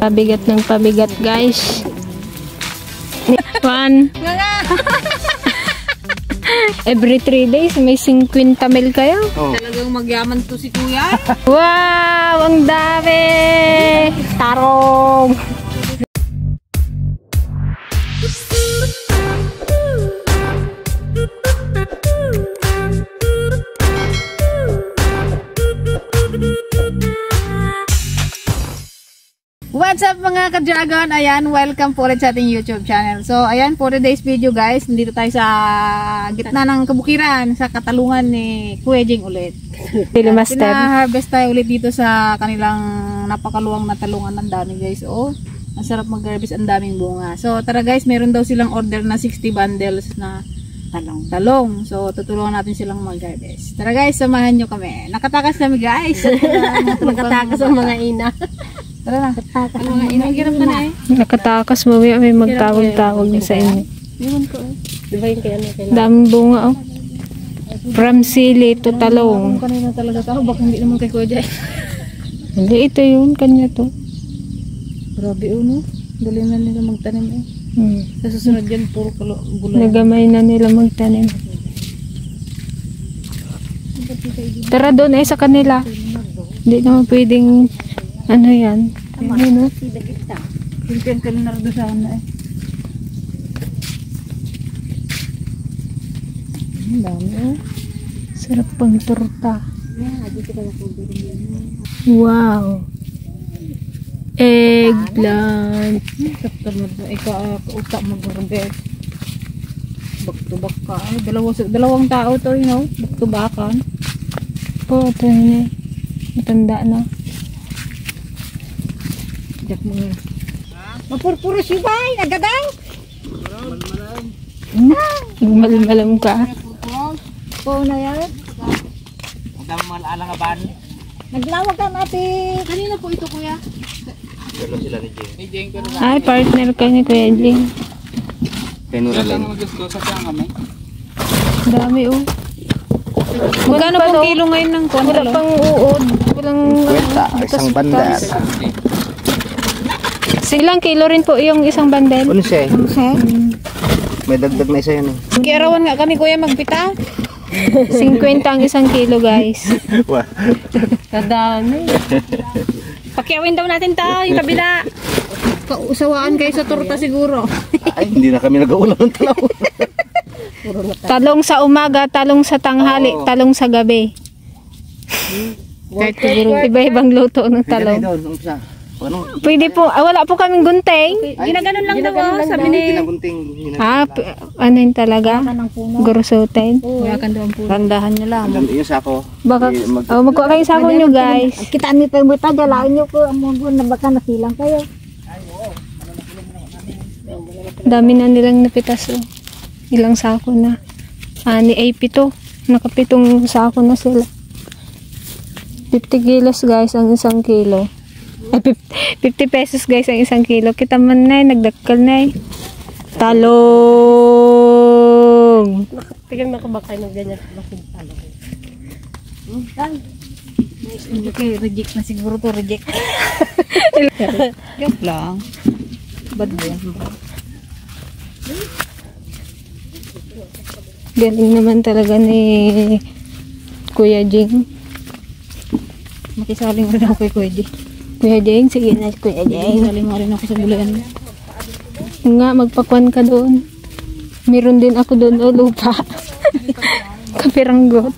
Pabigat ng pabigat, guys. One. Every 3 days, may 50 mil kayo. Oh. Talagang magyaman to si Kuya. Wow! Ang dami! Tarong! What's up mga ka-dragon? Ayan, welcome po ulit sa ating YouTube channel. So, ayan, for today's video guys, nandito tayo sa gitna ng kabukiran, sa katalungan ni Kuya Jing ulit. Pina-harvest tayo ulit dito sa kanilang napakaluwang na talungan. Ng dami guys, oh. Ang sarap mag-harvest, ang daming bunga. So, tara guys, meron daw silang order na 60 bundles na talong. So, tutulungan natin silang mag-harvest. Tara guys, samahan nyo kami. Nakatakas kami guys. Nakatakas ang mga ina. Tara na. Ang mga inagirap na na eh. Nakatakas, mamaya may magtawag-tawag sa inyo. Iwan ko eh. Diba yung kaya natin? Daming bunga, oh. From sili to talong. Kanina talaga tao, baka hindi naman kay Kuya Jay. Hindi, ito yun. Kanya to. Grabe no. Dali na nila magtanim eh. Sa susunod yan, puro gulay. Nagamay na nila magtanim. Tara doon eh sa kanila. Hindi naman pwedeng ano yan. Ano? Pimpian ka na doon sa ano eh. Ang dami oh. Sarap pang torta. Wow. Eggplant. September na ika-utak mag-harvest. Back to back ka. Ay, dalawang tao to, you know. Back to backan. Po, ito yun eh. Matanda na. Jack mo nga. Mapurpuro si Bay, nagadaw. Malam-malam ka. Po na yan. Ang dami mga alangaban. Naglawag ka natin. Kanina po ito kuya. Pero sila ni Jing. Ay, partner ka ni Kuya Jing. Kaya Nuralin. Dami oh. Magkano pong kilo ngayon ng kuwan? Wala pang uod. Walang Isang bandar. Silang kilo rin po yung isang bandel. Unse. May dagdag na isa yan eh. Kiarawan nga kami kuya magpita. 50 ang isang kilo guys. Wah. Kadami. Pakyawin daw natin ta yung kabila. Usawaan kayo sa torta siguro. Ay, hindi na kami nag-uulam ng talong. Talong sa umaga, talong sa tanghali, talong sa gabi. Kahit siguro Iba-ibang luto ng talong. Pwede po, wala po kaming gunting. ginaganon lang daw sabi ni Ano yun talaga? Gurusutin. Mayakan daw ang puno. Randahan nyo lang. Yung sako. Baka, magkuha kayo sako nyo guys. Kitaan niyo pa yung buta, galain niyo po ang mundo na baka nasilang kayo. Dami na nilang napitas oh. Ilang sako na. Ani ay 7. Nakapitong sako na sila. 50 kilos guys ang isang kilo. Ay, 50 pesos guys ang isang kilo. Kita man na nagdakkel na talong. Tingnan mo ba kayo ng ganyan talong. Okay, reject na siguro to, reject. Joke lang. Bad ba yan? Galing naman talaga ni Kuya Jing. Makisaling rin ako kay Kuya Jing. Kuya Jing, sige na Kuya Jing. Makisaling mo rin ako sa gulayan. Nga, magpakwan ka doon. Meron din ako doon o lupa. Kapiranggot.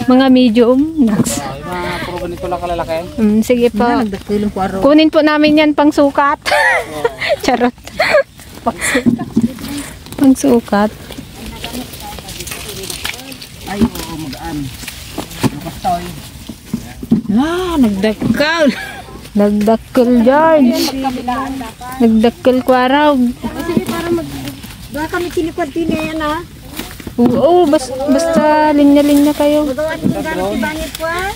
Mga medium. Next. Puro ganito lang kalalaki. Sige po. Nagdakilong ko araw. Kunin po namin yan pang sukat. Charot. Pang sukat. Ay, oo, magaan. Nakastoy. Nagdakal. Nagdakkel George. Nagdakkel ko araw. Sige, para baka kami tinikod din yan ha. Oo, basta linya-linya kayo. Magawa din yung gamit si Banit po ha.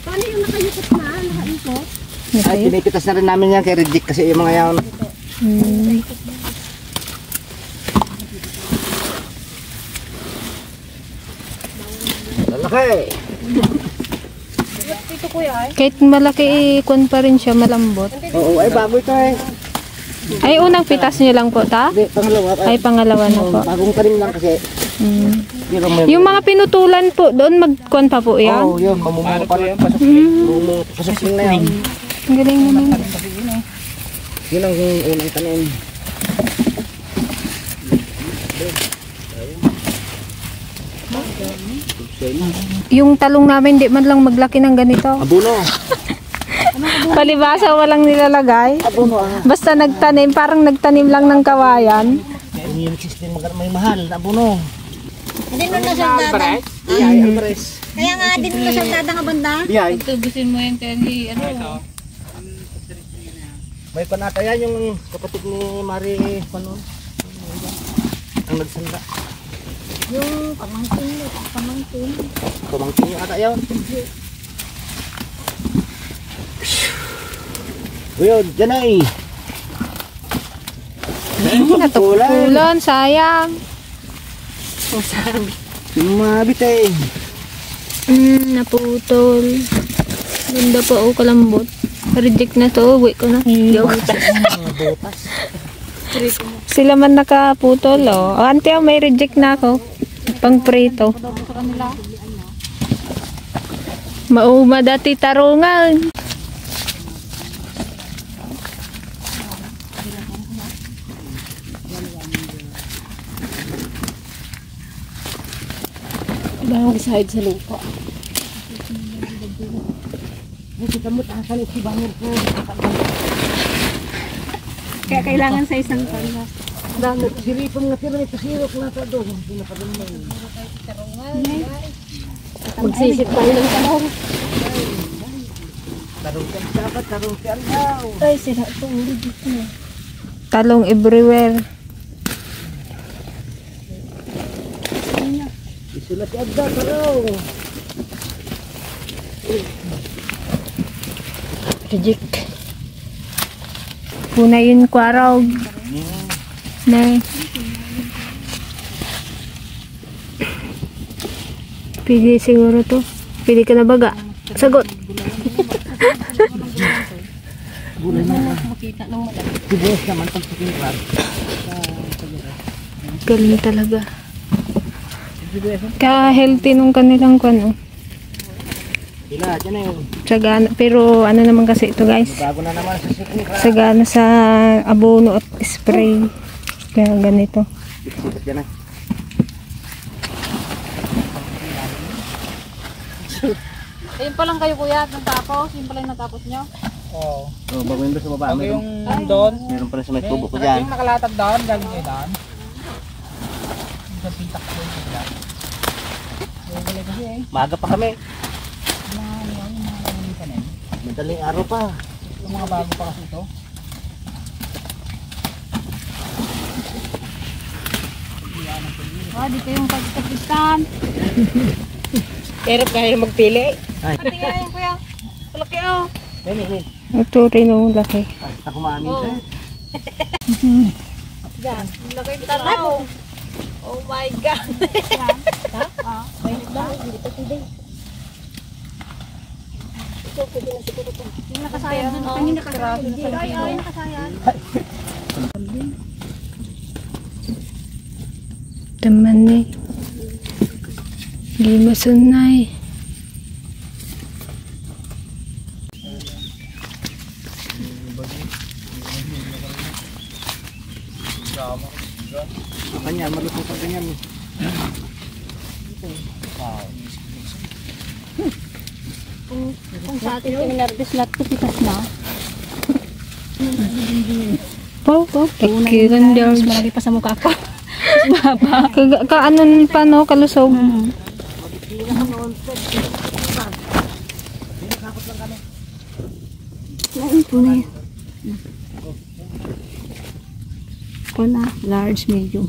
Paano yung nakayukot na? Nakaikot? Ay, pinipitas na rin namin yan kay Reject kasi yung mga yan. Laki! Ito kuya ay. Kahit malaki, ikon pa rin siya, malambot. Oo, ay bago ito eh. Ay, unang pitas niyo lang po, ta? Hindi, pangalawa. Ay, pangalawa na po. Bagong tanim lang kasi. Mm. Pero may... Yung mga pinutulan po, doon magkuhan pa po yan? Oo, yun. Mamumuha pa rin. Pasasling na yan. Ang galing naman. Yun ang unang tanim. Yung talong namin, di man lang maglaki ng ganito. Abuno. Palibasa, walang nilalagay. Abuno ah. Basta nagtanim, parang nagtanim lang ng kawayan. Yung system may mahal. Abuno. Hindi nun nasaldada. Iyay, Alvarez. Kaya nga, hindi nun nasaldada nga banda. Iyay. Tubusin mo yung candy. Ano? May panatayan yung kapatid ni Mari Panon. Ang nagsanda. Yung pamangkin mo, pamangkin. Pamangkin yung ata yun. Uyod, dyan ay. Natukulan, sayang. Mabit eh. Naputol. Ganda pa o kalambot. Reject na to, uwi ko na. Sila man nakaputol o. Ante, may reject na ako. Pang prito. Mauma dati tarungan. Bawang side sa lupa. Kaya kailangan sa isang pala. Siripong na tira ito, sirok na ito doon. Magsisip tayo ng talong. Tarong siya dapat, tarong siya daw. Ay, sira ito. Ulit dito. Talong everywhere. Isulat si Abda, tarong. Reject. Puna yun kwarog. Na. Pili siguro to. Pili ka na baga. Sagot. Gulay na. Makita ng malaki. Sibuyas naman pag sikinrad. Galing talaga. Ka-healthy nung kanilang kwan. Sila, dyan na yun. Sagana. Pero ano naman kasi ito guys. Bago na naman sa sikinrad. Sagana sa abono at spray. Kaya ganito. Sikat dyan na. Ayun pa lang kayo kuya, natapos. Yun pala yung natapos nyo. Oo. So, bago yun doon sa baba. Pag Meron, yung doon, meron pala sa may tubo ko dyan. yung nakalatag doon, galing kayo doon. Yung sa pintak ko yung dyan. Maaga pa kami. Yung kanin. Madaling araw pa. Yung mga bago pa kasi ito. Dito yung pagkapitan. Pero kaya magpili. Ay, Pati nga yung kuya. Malaki oh. Nini. Ito rin ang laki. Ako maamin sa'yo. Yan. Laki yung tanaw. Oh my God. Yung nakasayad dun. Ang yung nakasayad. Ay, yung nakasayad. Teman ni. Lima sunay. Kanya, malusot ang ganyan. Kung sa atin yung nervous lahat ko pitas na. Pau, takiran George. Marami pa sa mukha ko. Kaanon pa no, kalusog. Ito na yan. Ito na, large, medium.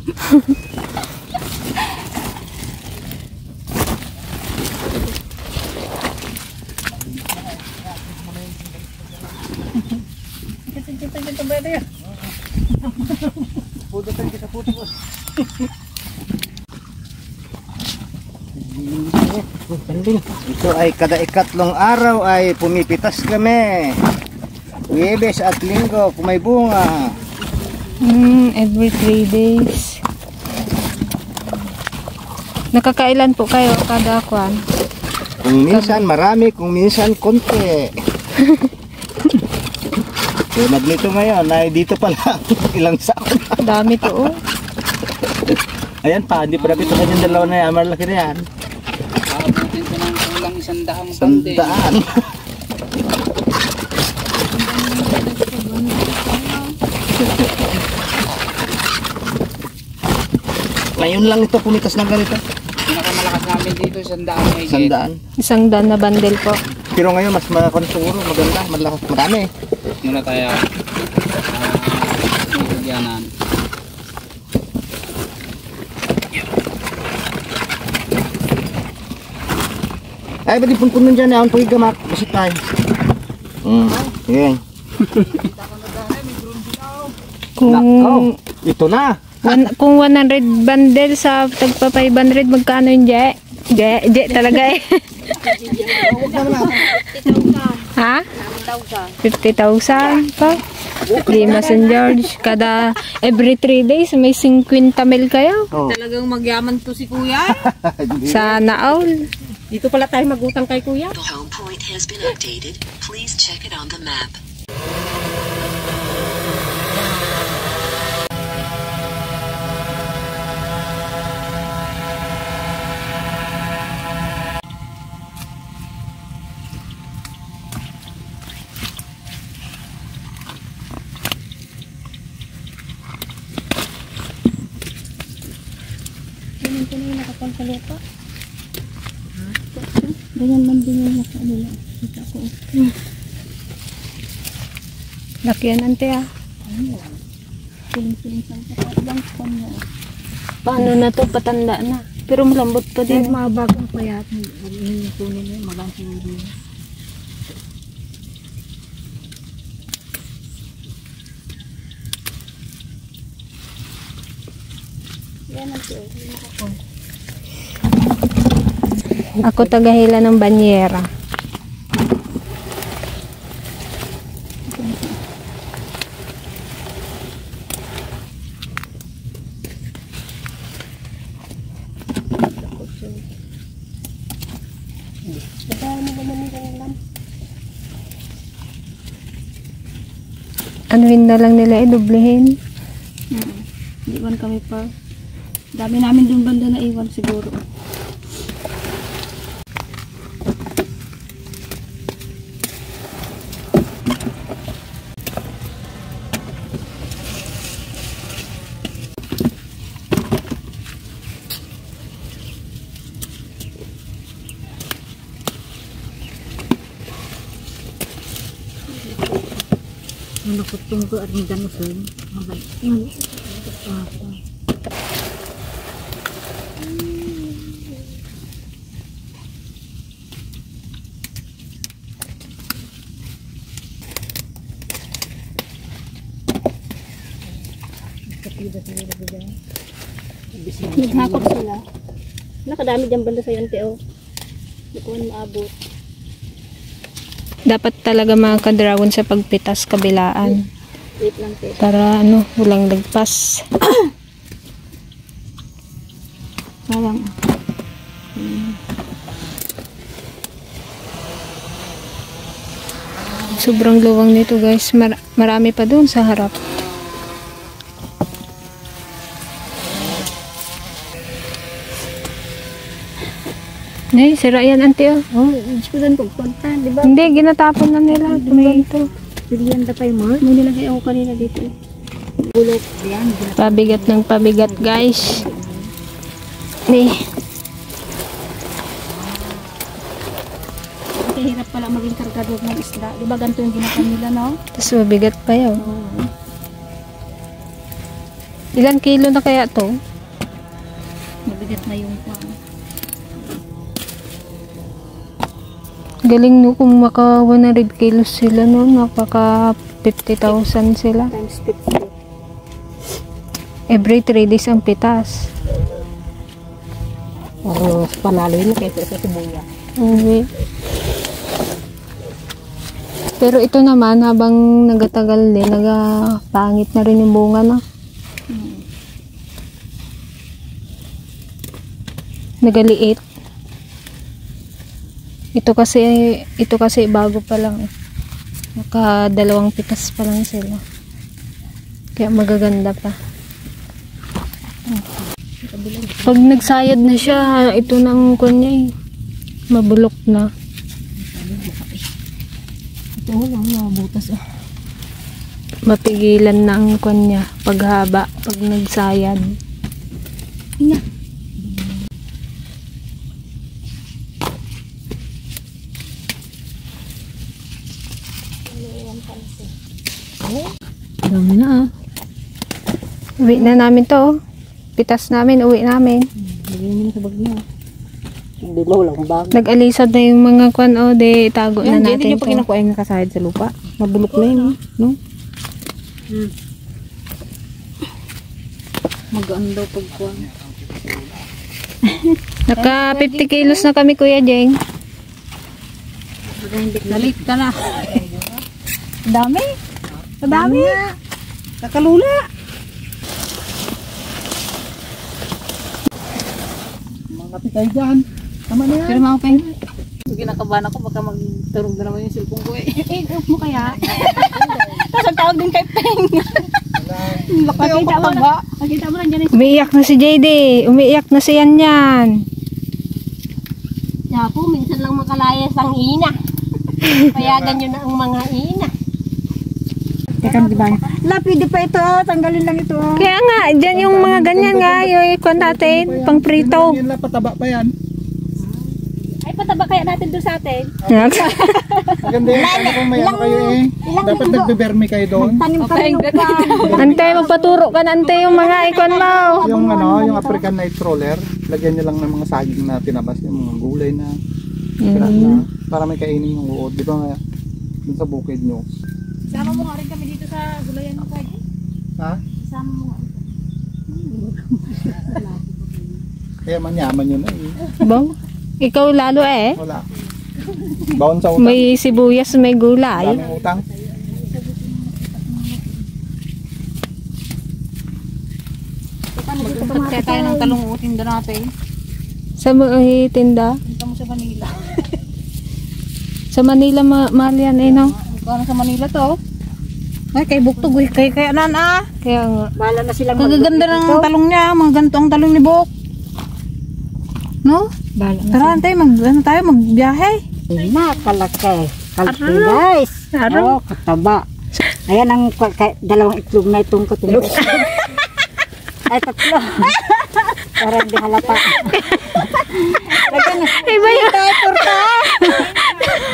Pudo tayo kita pudo. Ito ay kada ikatlong araw ay pumipitas kami. Huwebes at Linggo kung may bunga. Every 3 days. Nakakailan po kayo kada kwan? Kung minsan marami, kung minsan konti. Tulad nito ngayon, ay dito pala ilang sakon. Dami to oh. Ayan pa, hindi pa napito kanyang dalawa na yan. Malaki na yan. Abutin ko ng kulang 100 bande. 100. Ngayon lang ito pumitas ng ganito. Pinakamalakas namin dito 100 may 100. 100 na bundle po. Pero ngayon mas siguro maganda, malakas, marami. Muna tayo. Bigyanan. Ay, ba't ipon nun dyan? Ang pagigamak. Basit tayo. Yan. Kung, Ito na. kung 100 bundle sa tagpa 500, magkano yung je? Je talaga eh. Ha? 50,000 pa? Lima St. George. Kada every 3 days may 50 mil kayo. Oh. Talagang magyaman to si kuya. Sana all. Dito pala tayo magutang kay kuya. The home point has been updated. Please check it on the map. Ganyan man din yung nasa ano lang. Kita ko. Lakihan ante ah. Piling-piling sa lang kwan mo. Paano na to? Patanda na. Pero malambot pa din. Mabagong payat. Ang kunin mo, magang sinili. Yan ang tiyo. Ako tagahila ng banyera. Anuhin na lang nila idublehin. Hindi man kami pa. Dami namin dun banda na iwan siguro. Nakutong ko at hindi mo sir. Naghakot sila. Nakadami dyan banda sa yan, Teo. Hindi ko maabot. Dapat talaga mga ka-dragon sa pagpitas kabilaan. Wait lang, Teo. Para walang lagpas. Parang, Sobrang luwang nito guys. Marami pa doon sa harap. Nay, sira yan ante oh. oh, ispudan ko punta, di ba? Hindi, ginatapon na nila. Ito. Bigyan na pa yung more. May nilagay ako kanina dito. Bulok. Ayan. Pabigat ng pabigat guys. Ni. Kahirap pala maging kargador ng isda. Di ba ganito yung ginagawa nila, no? Tapos mabigat pa yun. Oo. Ilang kilo na kaya to? Mabigat na yung Galing no kung maka 100 kilos sila no. Napaka 50,000 sila. times 50. Every 3 days ang pitas. Parang panalo yun kaysa sa sibuya. Okay. Pero ito naman, habang nagatagal din, nagapangit na rin yung bunga na. Nagaliit. Ito kasi bago pa lang. Naka 2 pitas pa lang sila. Kaya magaganda pa. Pag nagsayad na siya, ito nang kunya mabulok na. Ito lang, mabutas ah. Mapigilan na ang kunya paghaba, pag nagsayad. Ina. Dami na ah. Uwi na namin to. Pitas namin, uwi namin. Lagyan mo sa bag niya. Hindi mo lang bag. Nag-alisad na yung mga kwan, de itago na Yan, hindi natin nyo pa to. kinakuha yung nakasahid sa lupa. Mabulok na yun, no? Magaan daw pagkuha. Naka 50 kilos na kami, Kuya Jeng. Nalit ka na. Dami. Kadami. Kakalula. Kapit tayo dyan. Tama na yan. Pero mga kayo. Ginakabahan ako, baka magturog na naman yung cellphone ko eh. Off mo kaya? Tapos ang tawag din kay Peng. Makita mo na. Makita mo lang dyan. Umiiyak na si JD. Umiiyak na si Yan. Kaya po, minsan lang makalayas ang ina. Payagan nyo na ang mga ina. Teka, di ba? La, pwede pa ito. Tanggalin lang ito. Kaya nga, dyan yung mga ganyan nga, yung ikon natin, pang prito. Yun lang, pataba pa yan. Ay, pataba kaya natin doon sa atin. Maganda yan. Sana kung may ano kayo eh. Dapat nagbe-vermi kayo doon. Tanim ka rin pa. Antay, magpaturo ka na, antay yung mga ikon mo. Yung ano, yung African night crawler, lagyan nyo lang ng mga saging na tinabas, yung mga gulay na pirat na, para may kainin yung uod. Di ba nga, dun sa bukid nyo. Sama mo nga rin kami dito sa gulayan mo pwede. Ha? Sama mo nga. Kaya manyaman yun na eh. Bong, ikaw lalo eh. Wala. Baon sa utang. May sibuyas, may gulay. Daming utang. Magpunta kaya tayo ng talong utin doon natin. Sa mga tinda. Punta mo sa Manila. Sa Manila, mahal yan eh, no? Kung sa Manila to. Ay, kay Buktog eh. Kaya nan ah. Kaya nga. Bala na silang Kagaganda ng talong niya. Mga ganito ang talong ni Buk. No? Bala na. Tara, antay. Tayo magbiyahe. Nakalaki. Kalki guys. Araw. Oh, kataba. Ayan ang dalawang itlog na itong katulog. Ay, tatlo. Para hindi halata. Iba yung,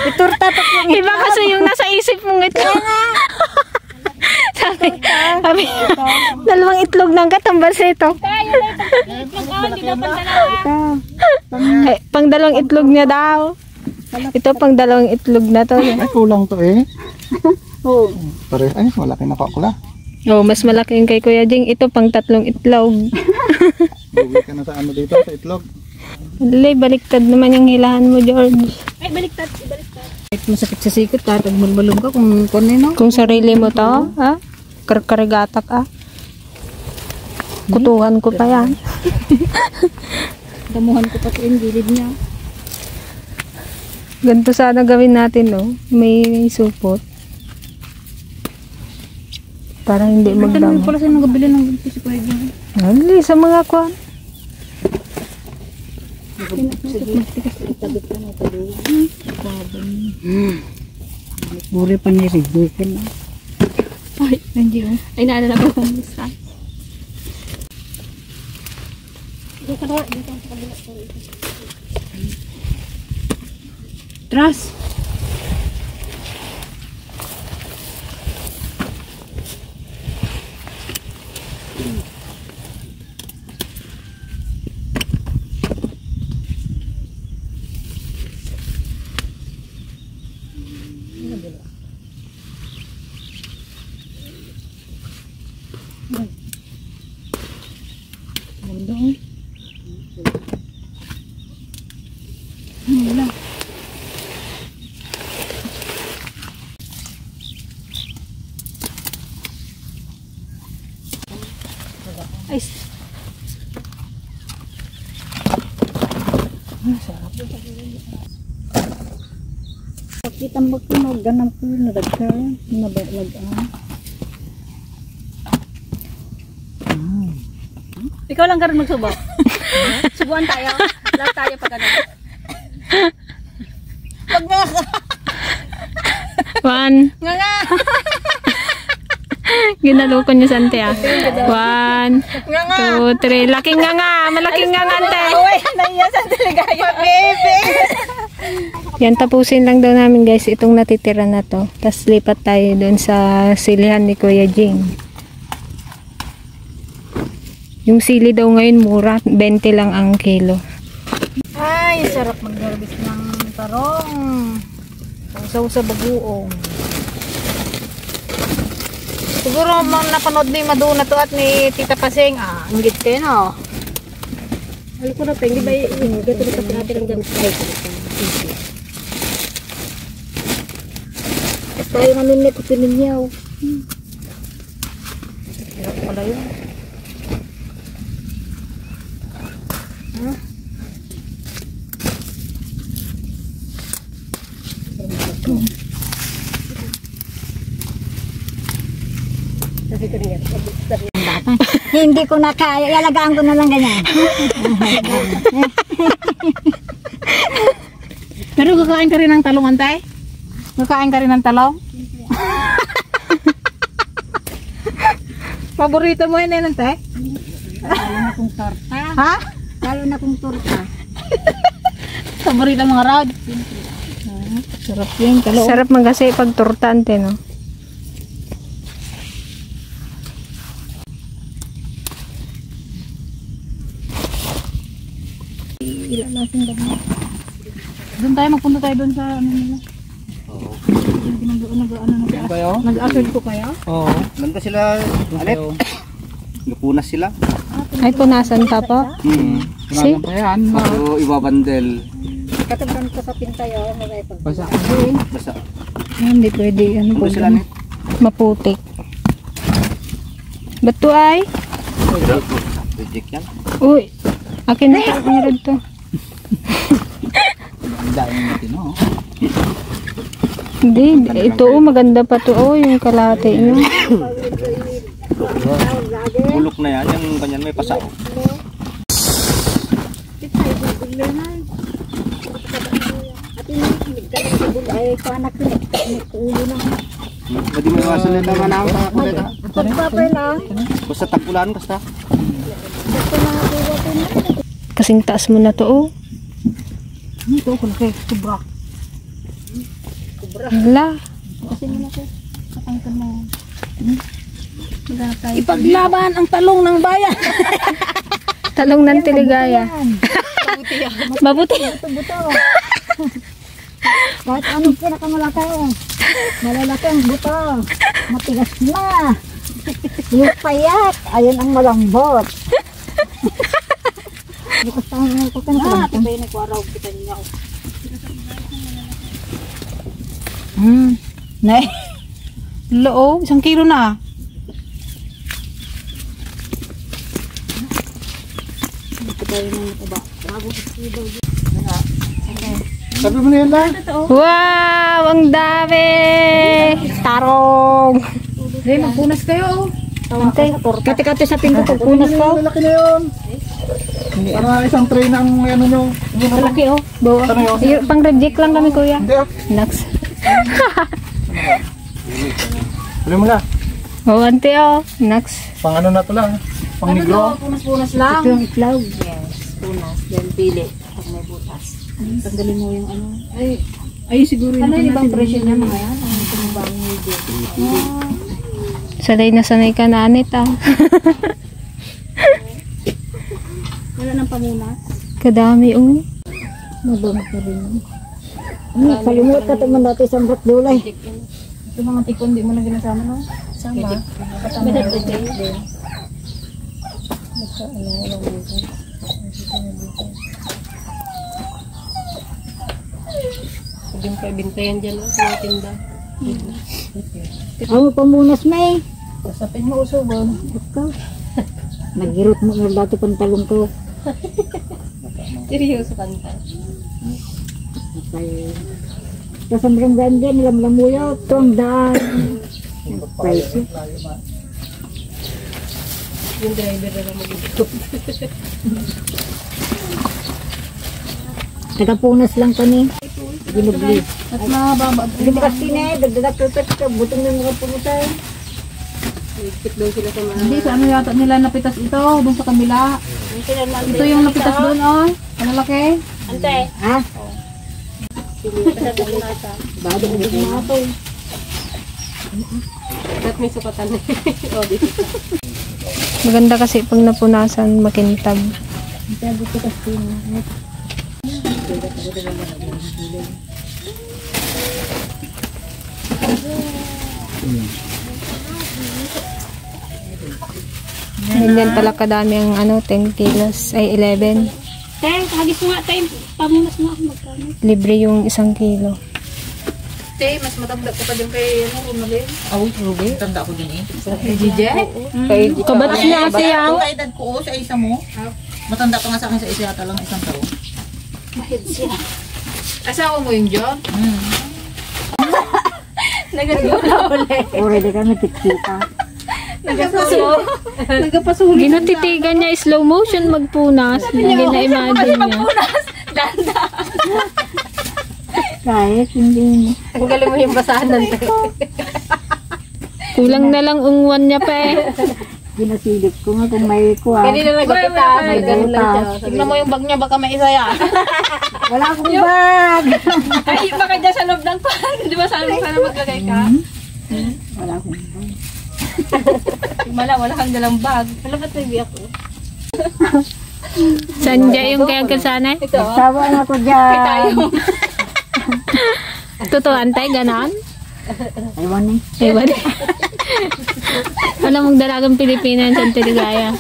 Iturta tatlong iba kasi yung nasa isip mong ito. sabi, 2 itlog ng katambas ito. Eh, pang 2 itlog niya daw. Ito pang 2 itlog na to. Ay, kulang to eh. Oo. Pare, ay, wala kinakakula. Oh, mas malaki yung kay Kuya Jing. Ito pang 3 itlog. Buwi ka na sa ano dito, sa itlog. Alay, baliktad naman yung hilahan mo, George. Ay, baliktad. Kahit masakit sa sikit, kahit magbalbalong ka kung no? Kung sarili mo to, ha? Karkarigatak, ah. Kutuhan ko pa yan. Damuhan ko pati yung gilid niya. Ganito sana gawin natin, no? May supot. Para hindi Tanong magdamo. pala sa'yo nagabili ng ganito si Kuya Jing. Alay, sa mga kwan. Buri pa ni Rigoy ka na. Ay, nandiyo. Ay, naalala ko ng lista. Dito na, dito sa kabila. Tras! Ay, Kita mo ko ganang po nagkaroon nabalag. ikaw lang karon magsubo. Subuan tayo. Lahat tayo pag ano. Pag nga. 1. Nga nga. Ginaloko niyo Sante ah. 1, Nga nga. 2, 3. Laking nga nga. Malaking nga nga ante. Uy, naiya sa Deligaya. Baby. Yan, tapusin lang daw namin guys itong natitira na to. Tapos lipat tayo dun sa silihan ni Kuya Jing. Yung sili daw ngayon mura. 20 lang ang kilo. Ay, sarap mag-harvest ng tarong. Usaw sa bagoong. Siguro napanood ni Maduna to at ni Tita Paseng. Ah, inggit kayo no? Alam ko na pa, hindi ba yung gato na kasi natin ang gamit ay tayo naninit ko pininyaw. Sarap pala yun. Hindi ko na kaya, ialagaan ko na lang ganyan. Pero kakain ka rin ng talong, antay? Kakain ka rin ng talong? Paborito mo yun, antay? Lalo na kong torta. Ha? Lalo na kong torta. Paborito mga rod? Sarap yun, talong. Sarap magasi pag tortante no. Doon tayo, magpunta tayo doon sa ano nila. Nag-assert ko kaya? Oo. Nanda sila, Alep. Lupunas sila. Ay, punasan pa po. Marami pa yan. Bago ibabandel. Katapang ko sa pintayo, may pag Basta. Basta. Hindi pwede. Ano po Ano sila, Alep? maputik. Ba't to ay? Reject yan. Uy, akin na to. Meron to. Dahil natin, no? Hindi, ito maganda pa to. Oh, yung kalate nyo. Bulok na yan. Yung kanyan may pasaw. ay panak ko ulo na. Pwede mo iwasan na naman ako sa kuleta. Pagpapay lang. Basta tagpulan basta. Kasing taas mo na to. Oh. Ito ko na kayo, sobra. Hala. Kasi mo na ko. Katangkan mo. Ipaglaban ang talong ng bayan. Talong ng Tiligaya. Mabuti. Buto. Kahit anong pinakamalaki. Malalaki ang buto. Matigas na. Yung payat. Ayun ang malambot. Bukas tayo ng kukan ko lang. Tayo nagwaraw kita niya ako. Nay. Loo, 1 kilo na. Sabi mo na yan lang. Wow, ang dami. Tarong. Hey, magpunas kayo. Ante, Kati-kati sa pinto pagpunas ko. Malaki na yun. Para isang tray ng ano nyo. malaki oh. Bawa. Pang reject lang kami kuya. Hindi ah. Next. Huli mo na. Oh, ante oh. Next. Pang ano na to lang. Pang negro. Punas-punas lang. Ito yung itlog. Punas, then pili. Pag may butas. Tanggalin mo yung ano. Ay siguro yung Ano yung ibang presyo niya mga yan? Ano yung bang Sanay ka na anit ah. Wala nang pamunas. Kadami oh. Mabang pa rin. Kalimut ka naman dati sa mbot dulay. Ito mga tikon, di mo na ginasama no? Sama. Yung bintayan dyan sa mga tinda. Ano pamunas may? Kasapin mo usubon. Ito. Naghirot mo yung dati pantalong ko. Seryoso kanta. Okay. Tapos ang gandaan din, lamlamuyo. Ito ang daan. Price. Yung driver na lang mag-ito. Nakapunas lang kami. Ginubli. At mababa. Hindi mo kasi na eh. Dagdagat pepet ka. Butong na mga punusan. Ikit daw sila sa mga... Hindi, sa ano yata nila napitas ito, doon sa kabila. Ito yung napitas doon, oh. Ano laki? Ha? Bago mo din mga ito. Dapat may sukatan. Maganda kasi pag napunasan, makintab. Sabi ko kasi na. Ganyan pala kadami ang 10 kilos, ay 11. Tay, hagis nga tayo. Pamunas na ako magkano. Libre yung 1 kilo. Tay, mas matanda ko pa din kay Rumalin. Oh, Ruby. Tanda ko din eh. Kay DJ? Kabat niya kasi Ang edad ko sa isa mo. Matanda pa nga sa akin sa isa yata lang isang taon. Mahid siya. Asawa mo yung job? Already kami titkita. Nagpasuhuli. Ginatitigan niya slow motion magpunas. Gina-imagine niya. Kahit hindi mo. Ang galing mo yung basahan ng kulang na lang ungwan niya pa eh. Ginasilip ko nga kung may kuha. Hindi na nagkita. May butas. Tignan mo yung bag niya, baka may isa yan. Wala akong bag. Ay, baka dyan sa loob ng pan. Di ba sabi mo sana maglagay ka? Wala akong bag. Wala kang dalang bag. Wala ba't may biyak ko? Sandya yung kaya kasanay. Sawa na ko dyan. Totoo, antay, ganon. Aywan eh. Diba? Alam mong dalagang Pilipinas sa Tiligaya.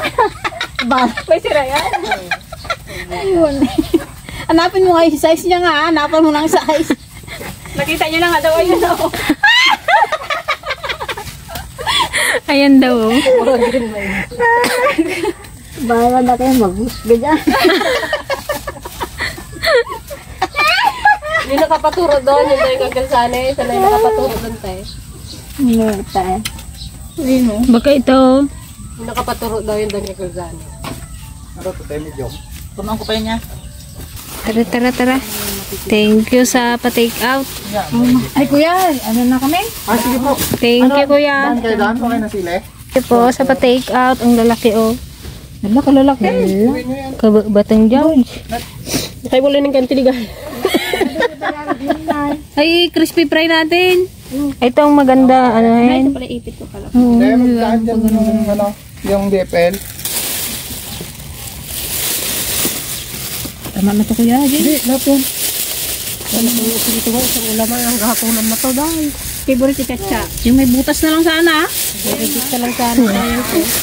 May sira yan. Hanapin mo nga yung size niya nga, hanapan mo ng size. Nakita niyo na nga daw ayun ako. Ayan daw. Bahala na kayo mag-husga dyan. Yung nakapaturo doon, yung tayo kagalsanay. Sana yung nakapaturo doon tayo. Ngeta eh. Baka ito. Yung nakapaturo daw yung doon kagalsanay. Ano to tayo medyo? Punuan ko pa yun niya. Tara. Thank you sa pa-take out. Ay kuya, ano na kami? Ah, sige po. Thank you, kuya. Daan kayo daan. Okay na sila eh. Thank you po sa pa-take out. Ang lalaki, oh. Lalaki. Batang George. Kaya wala ng kantiligan. Ay, crispy fry natin. Ito ang maganda, ano yan. Ito pala ipit ko pala. Kaya magdaan dyan yung DFL. Tama na to kuya, Hindi, lahat yun. Favorite si Katsa. yung may butas na lang sana.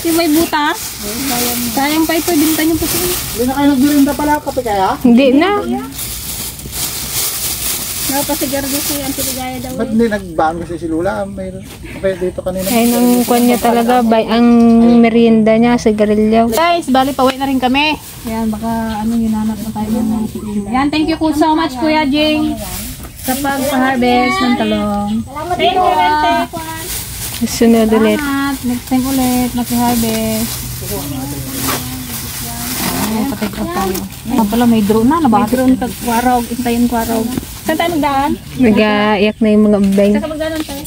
Yung may butas. Sayang pa ito, binta niyo pa ito. Hindi na kayo nagbirinda pala, kape kaya? Hindi na. Napasigar doon si Auntie Ligaya daw. Ba't hindi nagbaan kasi si Lula? Mayroon. Kape dito kanina. Ayun ang kwan niya talaga. Ang merienda niya, sigarilyo. Guys, bali pauwi na rin kami. Yan, baka ano yun, hanap na tayo ng yan, thank you so much Kuya Jing sa pag-harvest ng talong. Thank you, Ante. Sunod ulit. Salamat. Next time ulit, maki-harvest. Ayan, patay ko tayo. Ayan pala, may drone na. Nabati. May drone kwarog. Intayin kwarog. Saan tayo magdaan? Nag-aiyak na yung mga beng. Saan ka magdaan tayo?